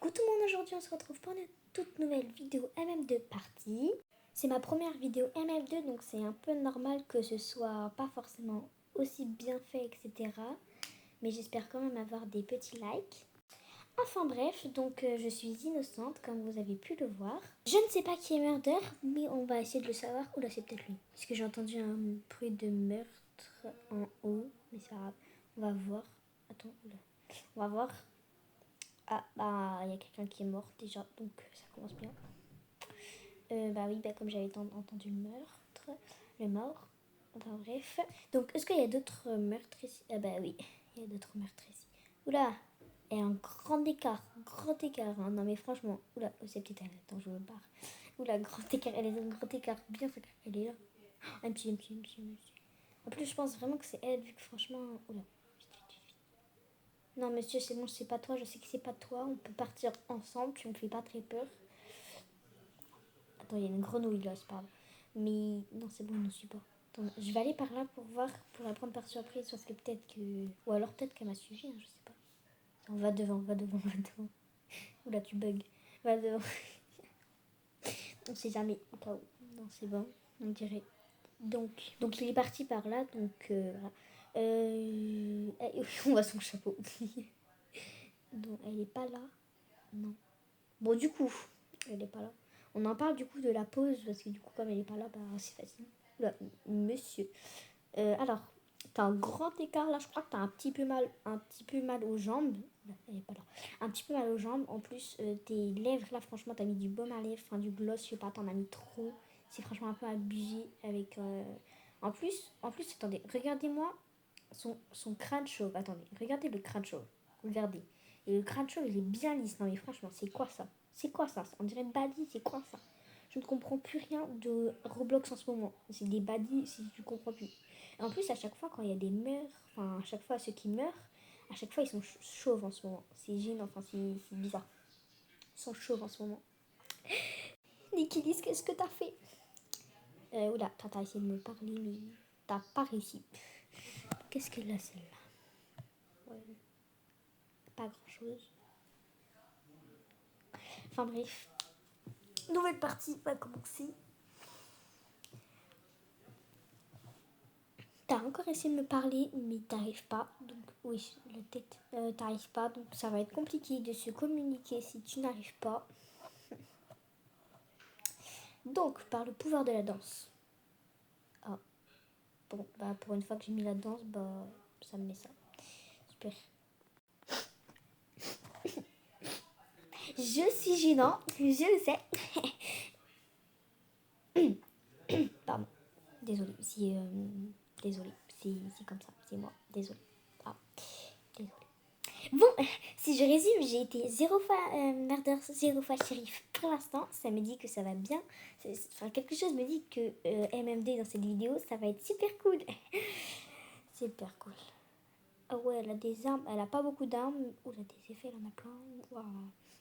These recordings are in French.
Coucou tout le monde, aujourd'hui on se retrouve pour une toute nouvelle vidéo MM2 partie. C'est ma première vidéo MM2 donc c'est un peu normal que ce soit pas forcément aussi bien fait etc. Mais j'espère quand même avoir des petits likes. Enfin bref, donc je suis innocente comme vous avez pu le voir. Je ne sais pas qui est Murder mais on va essayer de le savoir. Oula c'est peut-être lui. Parce que j'ai entendu un bruit de meurtre en haut. Mais c'est pas grave. On va voir. Attends, oula. On va voir. Ah, bah, il y a quelqu'un qui est mort déjà, donc ça commence bien. Bah oui, bah, comme j'avais entendu le mort. Enfin bref. Donc, est-ce qu'il y a d'autres meurtres ici? Ah bah oui, il y a d'autres meurtres ici. Oula, il y a un grand écart, hein. Non mais franchement, oula, oh, c'est peut-être elle. Attends, je me barre. Oula, grand écart, elle est un grand écart, bien fait qu'elle est là. Un petit. En plus, je pense vraiment que c'est elle, vu que franchement, oula. Non, monsieur, c'est bon, c'est pas toi. Je sais que c'est pas toi. On peut partir ensemble. Tu me fais pas très peur. Attends, il y a une grenouille là, c'est pas grave. Mais non, c'est bon, il ne suit pas. Attends, je vais aller par là pour voir, pour la prendre par surprise. Sauf que peut-être que. Ou alors peut-être qu'elle m'a suivi, hein, je sais pas. On va devant. Oula, tu bugs. Va devant. On sait jamais. Au cas où. Non, c'est bon. On dirait. Donc il est parti par là. Donc voilà. On voit son chapeau. Donc elle est pas là. Non. Bon, du coup, elle est pas là. On en parle du coup de la pause, parce que du coup, comme elle est pas là, bah, c'est facile. Là, monsieur. Alors, t'as un grand écart là, je crois que t'as un petit peu mal aux jambes. Là, elle est pas là. Un petit peu mal aux jambes. En plus, tes lèvres là, franchement, t'as mis du baume à lèvres, enfin du gloss, je sais pas, t'en as mis trop. C'est franchement un peu abusé avec. En plus, attendez, regardez-moi son crâne chauve. Attendez, regardez le crâne chauve. Regardez. Et le crâne chauve, il est bien lisse. Non, mais franchement, c'est quoi ça? C'est quoi ça? On dirait une badie, c'est quoi ça? Je ne comprends plus rien de Roblox en ce moment. C'est des baddies, si tu comprends plus. Et en plus, à chaque fois, quand il y a des meurtres, enfin, à chaque fois, ceux qui meurent, à chaque fois, ils sont chauves en ce moment. C'est gênant, enfin, c'est bizarre. Ils sont chauves en ce moment. Nikilis, qu'est-ce que t'as fait? Oula, t'as essayé de me parler, mais t'as pas réussi. Qu'est-ce qu'elle a, celle-là? Ouais, pas grand-chose. Enfin, bref. Nouvelle partie va commencer. T'as encore essayé de me parler, mais t'arrives pas. Donc, oui, la tête, t'arrives pas. Donc, ça va être compliqué de se communiquer si tu n'arrives pas. Donc, par le pouvoir de la danse. Ah, bon, bah, pour une fois que j'ai mis la danse, bah, ça me met ça. Super. Je suis gênant, je le sais. Pardon. Désolée, désolée, c'est comme ça, c'est moi, désolée. Ah, désolée. Bon, si je résume, j'ai été 0 fois murder, 0 fois shérif. Pour l'instant, ça me dit que ça va bien. Enfin, quelque chose me dit que MMD dans cette vidéo, ça va être super cool. Super cool. Ah ouais, elle a des armes. Elle a pas beaucoup d'armes. Ouh, elle a des effets, elle en a plein. Waouh.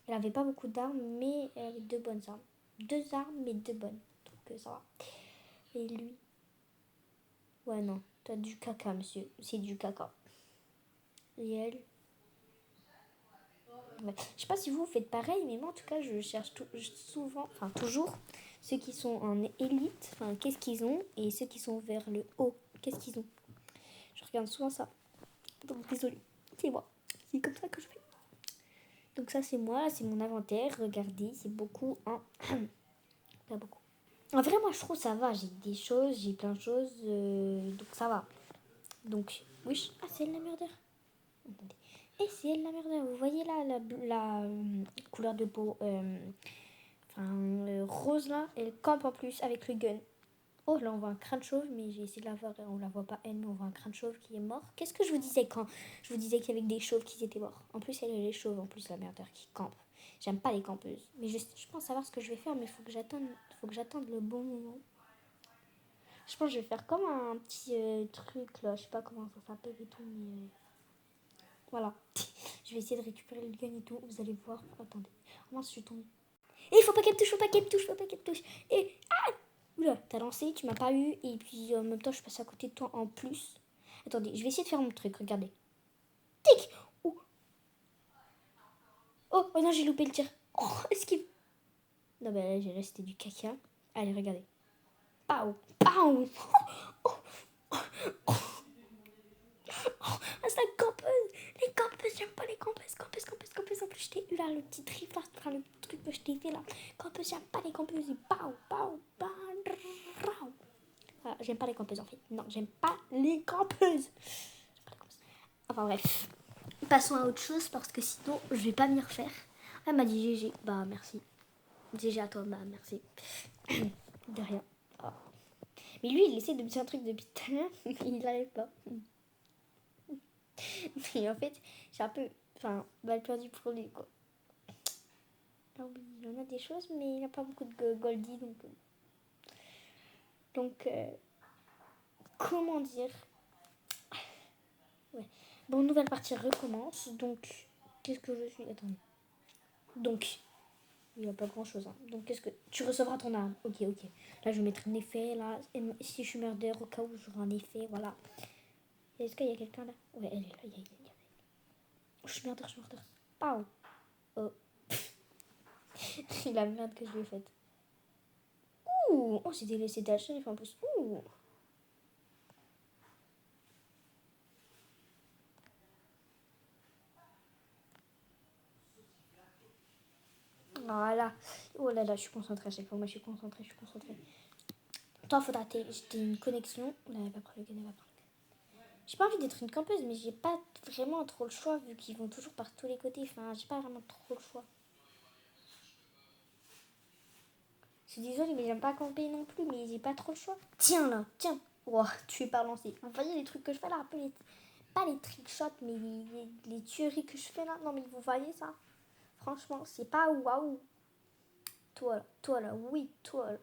Elle avait pas beaucoup d'armes, mais elle avait 2 bonnes armes. 2 armes, mais 2 bonnes. Donc ça va. Et lui? Ouais, non. T'as du caca, monsieur. C'est du caca. Et elle? Ouais. Je sais pas si vous faites pareil, mais moi en tout cas, je cherche souvent, enfin toujours, ceux qui sont en élite, enfin qu'est-ce qu'ils ont, et ceux qui sont vers le haut, qu'est-ce qu'ils ont. Je regarde souvent ça. Donc désolée, c'est moi. C'est comme ça que je fais. Donc ça c'est moi, c'est mon inventaire. Regardez, c'est beaucoup, hein. Pas beaucoup. En vrai, moi je trouve ça va. J'ai des choses, j'ai plein de choses, donc ça va. Donc, oui. Ah, c'est elle la murder. Attendez. Et c'est elle la murder. Vous voyez là la couleur de peau. Rose là, elle campe en plus avec le gun. Oh là on voit un crâne chauve, mais j'ai essayé de la voir, on la voit pas elle, mais on voit un crâne chauve qui est mort. Qu'est-ce que je vous disais quand je vous disais qu'il y avait des chauves qui étaient morts? En plus elle est chauve, en plus la merdeur qui campe. J'aime pas les campeuses, mais je pense savoir ce que je vais faire, mais il faut que j'attende le bon moment. Je pense que je vais faire comme un petit truc là, je sais pas comment ça s'appelle et tout, mais voilà. Je vais essayer de récupérer le gun et tout, vous allez voir. Attendez, comment je suis tombée? Et il faut pas qu'elle me touche, Et oula, t'as lancé, tu m'as pas eu, et puis en même temps, je passe à côté de toi en plus. Attendez, je vais essayer de faire mon truc, regardez. Tic. Oh, Oh non, j'ai loupé le tir. Oh, esquive. Non, bah là, c'était du caca. Allez, regardez. Pau, pau. Ah, c'est la campeuse. Les campeuses, j'aime pas les campeuses. Campeuse. En plus, je t'ai eu là, le petit trip là, enfin, le truc que je t'ai fait là. Campeuse, j'aime pas les campeuses. Et pau. Ah, j'aime pas les campeuses en fait. Non, j'aime pas les campeuses. Enfin bref. Passons à autre chose parce que sinon, je vais pas m'y refaire. Elle m'a dit GG. Bah, merci. GG à toi, bah, merci. De rien. Oh. Mais lui, il essaie de me dire un truc depuis tout à l'heure, mais il n'arrive pas. Mais en fait, j'ai un peu, mal perdu pour lui, quoi. Alors, oui, il en a des choses, mais il n'a pas beaucoup de Goldie, donc, comment dire. Ouais. Bon, nouvelle partie recommence, donc, qu'est-ce que je suis. Attends. Donc, il n'y a pas grand chose. Hein. Donc, qu'est-ce que. Tu recevras ton arme. Ok. Là, je vais mettre un effet, là. Et si je suis murder, au cas où j'aurai un effet, voilà. Est-ce qu'il y a quelqu'un là? Ouais, elle est là. Je suis murder. Pau. Oh. La merde que je lui ai faite. Ouh. Oh, c'était la chef en plus. Ouh. Voilà. Oh là là, je suis concentrée à chaque fois. Moi, je suis concentrée. Toi, faudra t'aider une connexion. Là, elle va prendre le gun. J'ai pas envie d'être une campeuse, mais j'ai pas vraiment trop le choix vu qu'ils vont toujours par tous les côtés. Enfin, j'ai pas vraiment trop le choix. Je suis désolée, mais j'aime pas camper non plus, mais j'ai pas trop le choix. Tiens là, tiens. Wow, tu es pas lancé. Vous voyez les trucs que je fais là, un peu pas les trick shots, mais les tueries que je fais là. Non, mais vous voyez ça? Franchement, c'est pas waouh. Toi là, oui, toi là.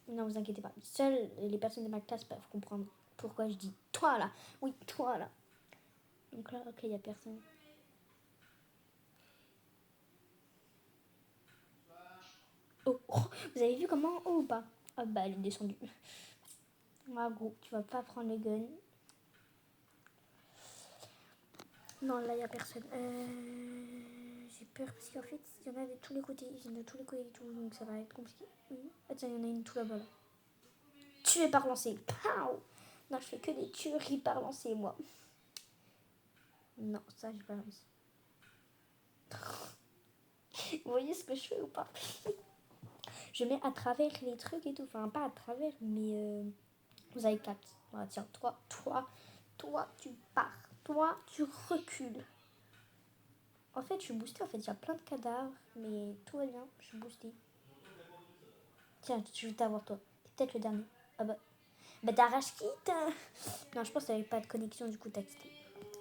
Non, vous inquiétez pas. Seules les personnes de ma classe peuvent comprendre pourquoi je dis toi là. Oui, toi là. Donc là, ok, il n'y a personne. Oh, vous avez vu comment? Oh, ou pas? Ah bah, elle est descendue. Ah, gros, tu vas pas prendre le gun. Non, là, il n'y a personne. J'ai peur parce qu'en fait, il y en a de tous les côtés. Il y en a de tous les côtés et tout, donc ça va être compliqué. Oui. Ah, tiens, il y en a une tout là-bas. Là. Tuer par lancer. Pow. Non, je fais que des tueries par lancer, moi. Non, ça, j'ai pas réussi. Vous voyez ce que je fais ou pas? Je mets à travers les trucs et tout. Enfin, pas à travers, mais vous avez capté. Voilà, tiens, toi, tu pars. Toi, tu recules. En fait, je suis boostée. En fait, il y a plein de cadavres, mais tout va bien. Je suis boostée. Tiens, je vais t'avoir, toi. T'es peut-être le dernier. Ah bah t'arraches quitte. Non, je pense qu'il n'y avait pas de connexion, du coup, t'as quitté.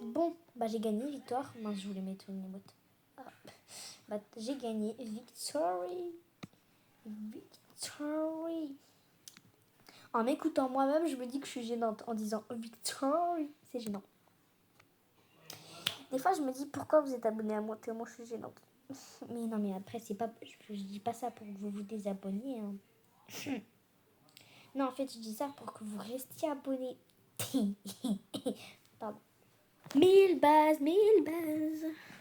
Bon, bah j'ai gagné, victoire. Mince, je voulais mettre une émote. Ah. Bah, j'ai gagné, victory. En m'écoutant moi-même, je me dis que je suis gênante. En disant victory, c'est gênant. Des fois, je me dis pourquoi vous êtes abonné à moi tellement je suis gênante. Mais non, mais après, c'est pas, je dis pas ça pour que vous vous désabonniez. Hein. Non, en fait, je dis ça pour que vous restiez abonnés. Pardon. 1000 bases.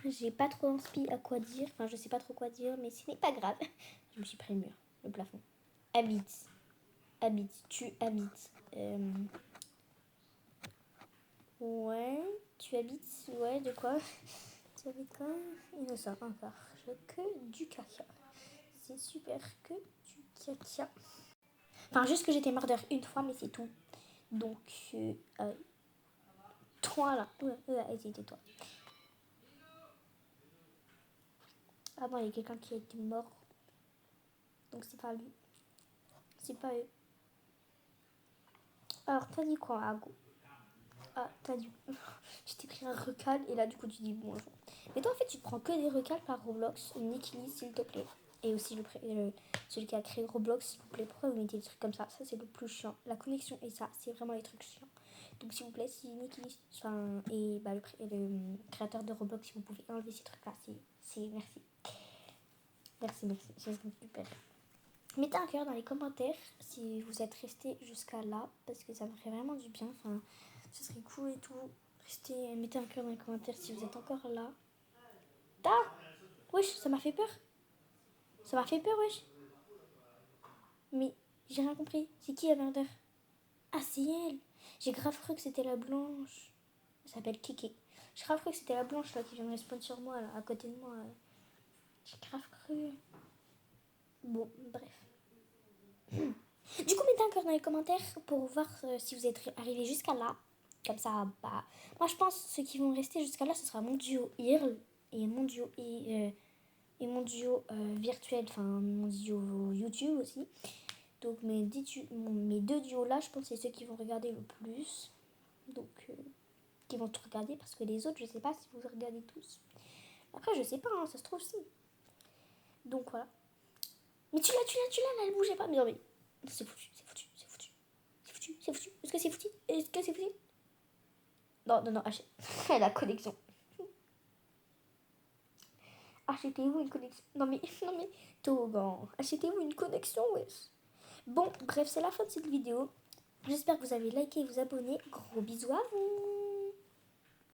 J'ai pas trop inspi à quoi dire. Enfin, je sais pas trop quoi dire, mais ce n'est pas grave. Je me suis pris le mur, le plafond. Habite. Tu habites. Ouais. Tu habites. Ouais, de quoi? Tu habites quoi? Innocent, encore. Que du caca. C'est super que du caca. Enfin, juste que j'étais mordeur une fois, mais c'est tout. Donc, toi là. C'était toi. Ah bon, il y a quelqu'un qui a été mort. Donc, c'est pas lui. C'est pas eux. Alors, t'as dit quoi, Ago? Ah, t'as dit. Je t'ai pris un recal et là, du coup, tu dis bonjour. Mais toi, en fait, tu te prends que des recals par Roblox. Nickly, s'il te plaît. Et aussi celui qui a créé Roblox, s'il vous plaît. Pourquoi vous mettez des trucs comme ça? Ça, c'est le plus chiant. La connexion et ça, c'est vraiment les trucs chiants. Donc, s'il vous plaît, si Nickly et le créateur de Roblox, si vous pouvez enlever ces trucs-là, c'est merci. Merci. C'est super. Mettez un cœur dans les commentaires si vous êtes resté jusqu'à là, parce que ça me ferait vraiment du bien. Enfin, ce serait cool et tout. Mettez un cœur dans les commentaires si vous êtes encore là. tard. Wesh, ça m'a fait peur. Ça m'a fait peur, wesh. Mais j'ai rien compris. C'est qui la murder? Ah, c'est elle. J'ai grave cru que c'était la blanche. Elle s'appelle Kiki. J'ai grave cru que c'était la blanche là qui vient de respawn sur moi, là, à côté de moi. J'ai grave cru. Bon, bref. Du coup, mettez un cœur dans les commentaires pour voir si vous êtes arrivés jusqu'à là. Comme ça, bah... Moi, je pense que ceux qui vont rester jusqu'à là, ce sera mon duo Earl et mon duo... et mon duo virtuel, enfin mon duo YouTube aussi. Donc mes deux duos là, je pense que c'est ceux qui vont regarder le plus. Donc qui vont tout regarder parce que les autres, je sais pas si vous regardez tous. Après, je sais pas, hein, ça se trouve si. Donc voilà. Mais tu l'as, là, elle bougeait pas. Mais non, mais c'est foutu, c'est foutu, c'est foutu. C'est foutu, c'est foutu. Est-ce que c'est foutu? Est-ce que c'est foutu? Non, non, non, achète. La connexion. Achetez-vous une connexion. Non mais, non mais, Togan. Achetez-vous une connexion, wesh. Bon, bref, c'est la fin de cette vidéo. J'espère que vous avez liké et vous abonné. Gros bisous à vous.